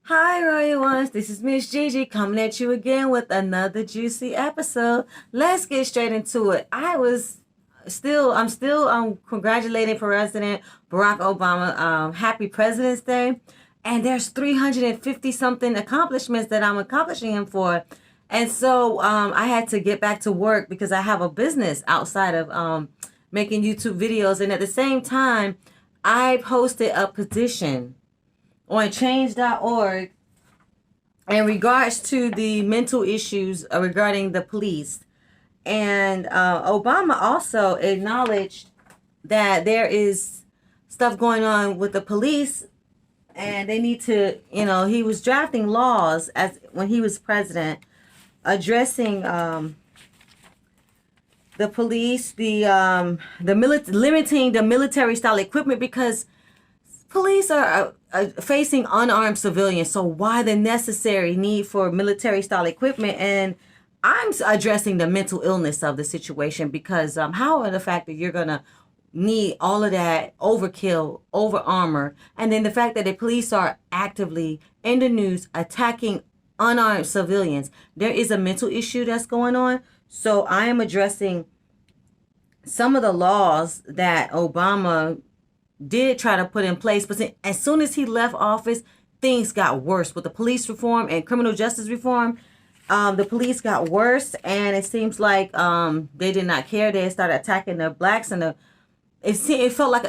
Hi, Royal Ones. This is Miss Gigi coming at you again with another juicy episode. Let's get straight into it. I'm still congratulating President Barack Obama. Happy President's Day. And there's 350 something accomplishments that I'm accomplishing him for. And so I had to get back to work because I have a business outside of making YouTube videos. And at the same time, I posted a petition on change.org in regards to the mental issues regarding the police. And Obama also acknowledged that there is stuff going on with the police and they need to, he was drafting laws as when he was president addressing the police, limiting the military style equipment because police are facing unarmed civilians. So why the necessary need for military style equipment? And I'm addressing the mental illness of the situation because how are the fact that you're going to need all of that overkill, over armor, and then the fact that the police are actively in the news attacking unarmed civilians. There is a mental issue that's going on. So I am addressing some of the laws that Obama did try to put in place, but as soon as he left office, things got worse with the police reform and criminal justice reform. The police got worse, and it seems like they did not care. They started attacking the blacks, and it feels like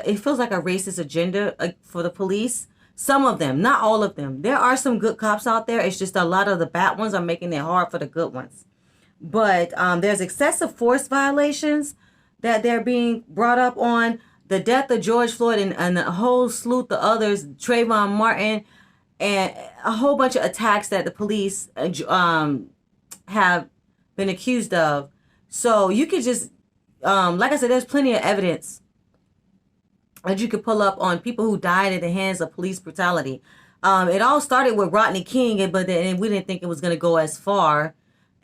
a racist agenda for the police. Some of them, not all of them. There are some good cops out there. It's just a lot of the bad ones are making it hard for the good ones. But there's excessive force violations that they're being brought up on. The death of George Floyd and a whole slew of others, Trayvon Martin, and a whole bunch of attacks that the police have been accused of. So you could just, like I said, there's plenty of evidence that you could pull up on people who died at the hands of police brutality. It all started with Rodney King, but then we didn't think it was going to go as far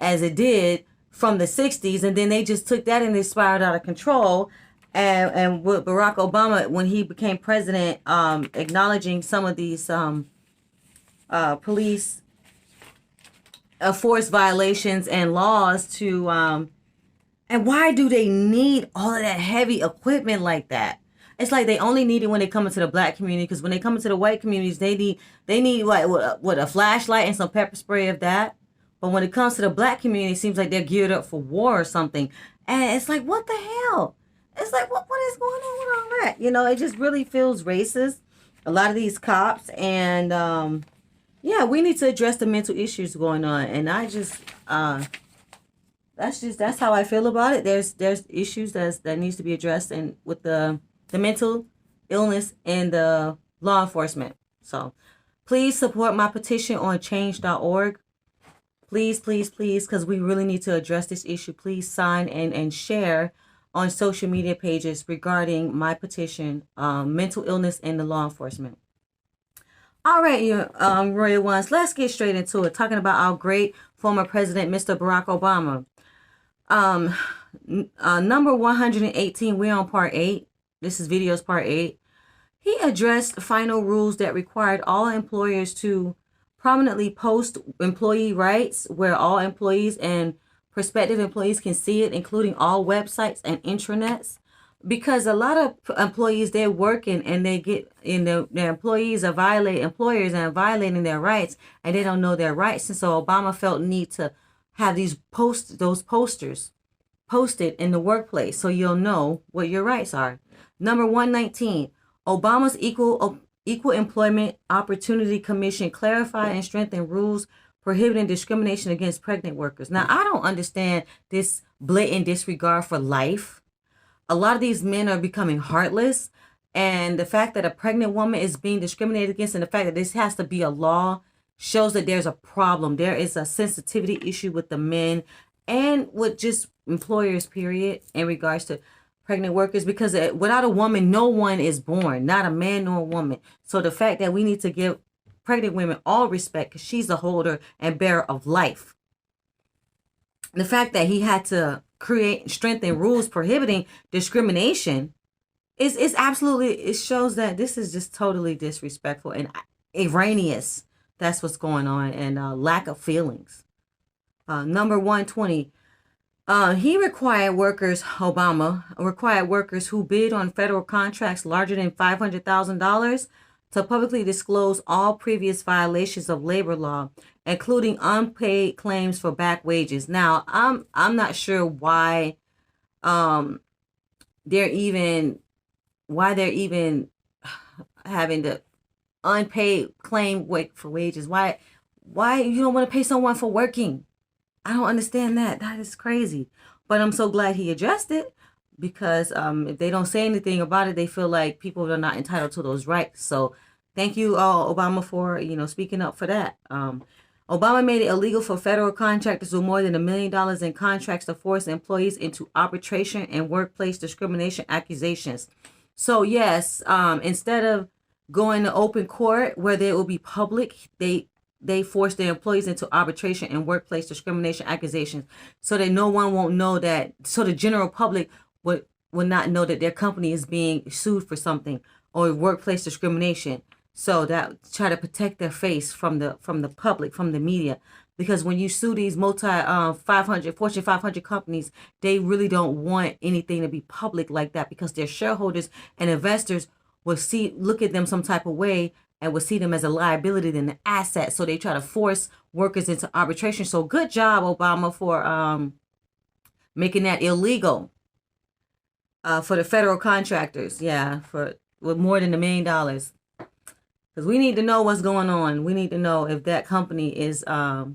as it did from the 60s. And then they just took that and they spiraled out of control. And with Barack Obama, when he became president, acknowledging some of these police force violations and laws to, and why do they need all of that heavy equipment like that? It's like they only need it when they come into the black community, because when they come into the white communities, they need what a flashlight and some pepper spray of that. But when it comes to the black community, it seems like they're geared up for war or something. And it's like, what the hell? It's like, what is going on with all that? It just really feels racist. A lot of these cops. And, yeah, we need to address the mental issues going on. And I just, that's how I feel about it. There's issues that needs to be addressed and with the mental illness and the law enforcement. So please support my petition on change.org. Please, please, please, because we really need to address this issue. Please sign and share on social media pages regarding my petition, mental illness and the law enforcement. All right, you Royal Ones, let's get straight into it, talking about our great former president, Mr. Barack Obama. Number 118, we're on part 8. This is videos part 8. He addressed final rules that required all employers to prominently post employee rights, where all employees and prospective employees can see it, including all websites and intranets, because a lot of employees, they're working and they get, their employees are employers and violating their rights, and they don't know their rights. And so Obama felt need to have those posters posted in the workplace so you'll know what your rights are. Number 119, Obama's Equal Employment Opportunity Commission clarified and strengthened rules prohibiting discrimination against pregnant workers. Now, I don't understand this blatant disregard for life. A lot of these men are becoming heartless, and the fact that a pregnant woman is being discriminated against and the fact that this has to be a law shows that there's a problem. There is a sensitivity issue with the men and with just employers, period, in regards to pregnant workers, because without a woman, no one is born, not a man nor a woman. So the fact that we need to give pregnant women all respect because she's the holder and bearer of life. The fact that he had to create and strengthen rules prohibiting discrimination is absolutely, it shows that this is just totally disrespectful and erroneous That's what's going on, and lack of feelings. Number 120. Obama required workers who bid on federal contracts larger than $500,000 to publicly disclose all previous violations of labor law, including unpaid claims for back wages. Now, I'm not sure um they're even they're even having the unpaid claim for wages. Why you don't want to pay someone for working? I don't understand that. That is crazy. But I'm so glad he addressed it, because if they don't say anything about it, they feel like people are not entitled to those rights. So thank you, Obama, for speaking up for that. Obama made it illegal for federal contractors with more than $1 million in contracts to force employees into arbitration and workplace discrimination accusations. So yes, instead of going to open court where they will be public, they force their employees into arbitration and workplace discrimination accusations, so that no one won't know that, so the general public would not know that their company is being sued for something or workplace discrimination. So that try to protect their face from the public, from the media, because when you sue these Fortune 500 companies, they really don't want anything to be public like that, because their shareholders and investors will look at them some type of way and will see them as a liability than an asset. So they try to force workers into arbitration. So good job, Obama, for making that illegal for the federal contractors. Yeah, with more than $1 million. Because we need to know what's going on. We need to know if that company has a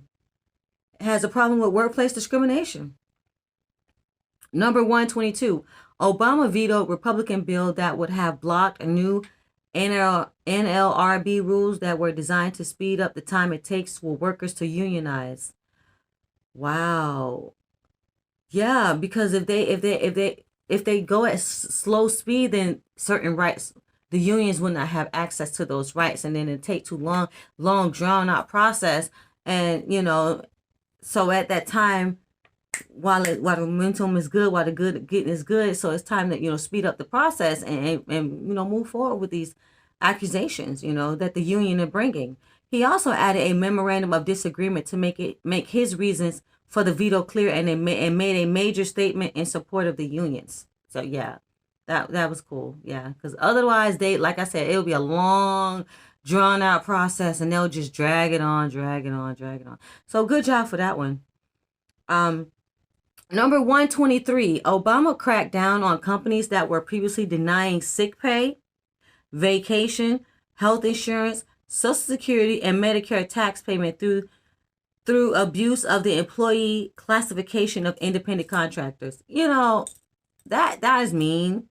problem with workplace discrimination. Number 122, Obama vetoed Republican bill that would have blocked a new NLRB rules that were designed to speed up the time it takes for workers to unionize. Wow. Yeah, because if they go at slow speed, then certain rights, the unions will not have access to those rights, and then it take too long drawn out process. And so at that time, while the momentum is good, while the getting is good, so it's time to speed up the process and move forward with these accusations that the union are bringing. He also added a memorandum of disagreement to make his reasons for the veto clear, and made a major statement in support of the unions. So yeah, that was cool. Yeah, because otherwise like I said, it'll be a long drawn out process, and they'll just drag it on. So good job for that one. Number 123, Obama cracked down on companies that were previously denying sick pay, vacation, health insurance, Social Security, and Medicare tax payment through abuse of the employee classification of independent contractors. That is mean.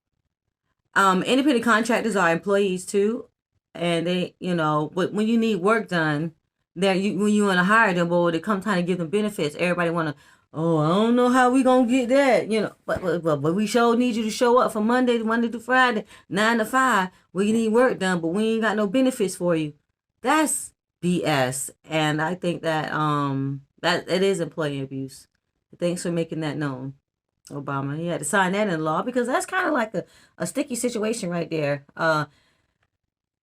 Independent contractors are employees too, and they, when you need work done, when you want to hire them, but when it comes time to give them benefits, everybody want to, oh, I don't know how we gonna get that, but we sure need you to show up from Monday to Friday, 9 to 5. We need work done, but we ain't got no benefits for you. That's BS, and I think that that it is employee abuse. Thanks for making that known, Obama. He had to sign that in law, because that's kind of like a sticky situation right there.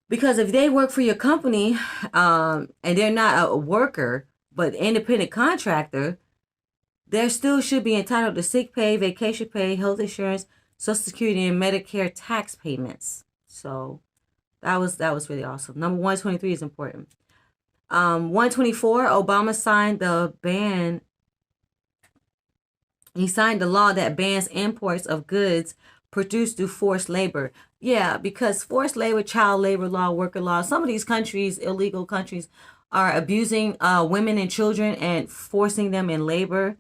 Because if they work for your company, and they're not a worker but independent contractor, they still should be entitled to sick pay, vacation pay, health insurance, Social Security, and Medicare tax payments. So that was really awesome. Number 123 is important. 124, Obama signed He signed the law that bans imports of goods produced through forced labor. Yeah, because forced labor, child labor law, worker law, some of these countries, illegal countries, are abusing women and children and forcing them in labor.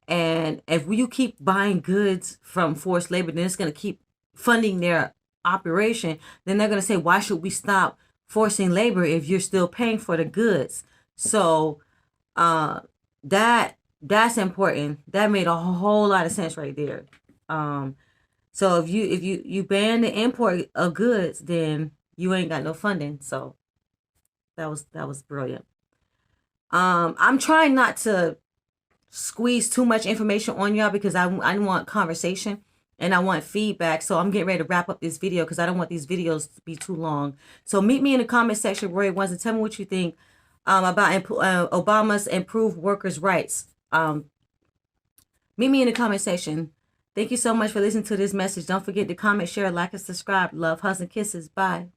And if you keep buying goods from forced labor, then it's going to keep funding their operation. Then they're going to say, why should we stop forcing labor if you're still paying for the goods? So that's important. That made a whole lot of sense right there. So if you ban the import of goods, then you ain't got no funding. So that was brilliant. I'm trying not to squeeze too much information on y'all, because I want conversation and I want feedback. So I'm getting ready to wrap up this video, because I don't want these videos to be too long. So meet me in the comment section, Roy Ones, and tell me what you think about Obama's improved workers' rights. Meet me in the comment section. Thank you so much for listening to this message. Don't forget to comment, share, like, and subscribe. Love, hugs, and kisses. Bye.